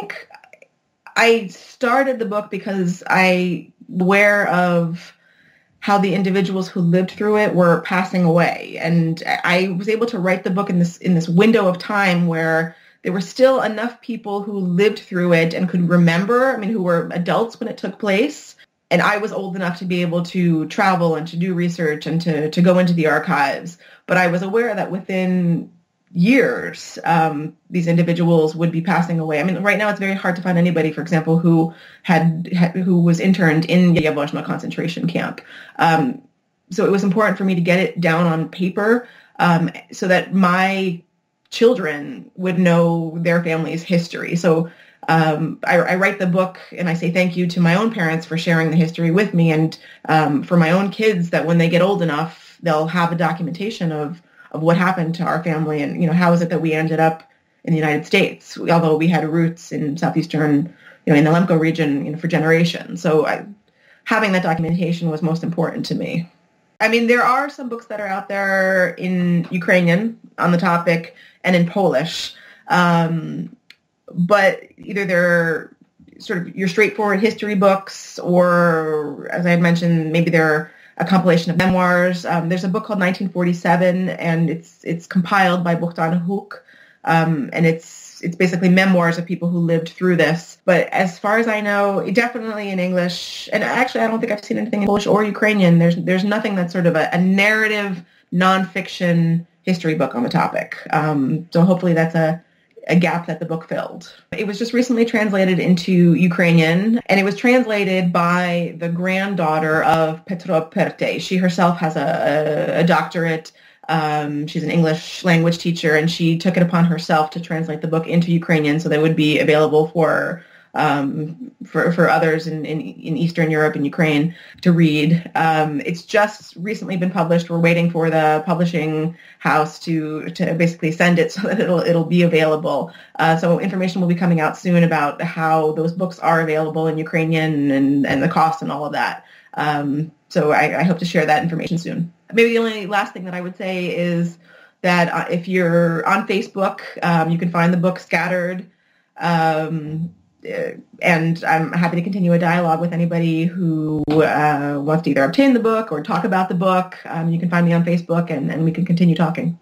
think I started the book because I was aware of how the individuals who lived through it were passing away. And I was able to write the book in this window of time where there were still enough people who lived through it and could remember, who were adults when it took place. And I was old enough to be able to travel and to do research and to go into the archives. But I was aware that within years, these individuals would be passing away. Right now it's very hard to find anybody, for example, who was interned in the Jaworzno concentration camp. So it was important for me to get it down on paper so that my children would know their family's history. So I write the book and I say thank you to my own parents for sharing the history with me, and for my own kids, that when they get old enough, they'll have a documentation of what happened to our family and, how is it that we ended up in the United States, although we had roots in southeastern, in the Lemko region, for generations. So having that documentation was most important to me. There are some books that are out there in Ukrainian on the topic and in Polish, but either they're sort of your straightforward history books, or, as I had mentioned, maybe they're a compilation of memoirs. There's a book called 1947, and it's compiled by Bogdan Huk, and it's basically memoirs of people who lived through this. But as far as I know, definitely in English, and actually I don't think I've seen anything in Polish or Ukrainian. There's nothing that's sort of a narrative, nonfiction history book on the topic. So hopefully that's a gap that the book filled. It was just recently translated into Ukrainian, and it was translated by the granddaughter of Petro Perte. She herself has a doctorate. She's an English language teacher, and she took it upon herself to translate the book into Ukrainian so that it would be available for others in Eastern Europe and Ukraine to read. It's just recently been published. We're waiting for the publishing house to basically send it so that it'll be available. So information will be coming out soon about how those books are available in Ukrainian and the cost and all of that. So I hope to share that information soon. Maybe the only last thing that I would say is that if you're on Facebook, you can find the book scattered. And I'm happy to continue a dialogue with anybody who wants to either obtain the book or talk about the book. You can find me on Facebook, and we can continue talking.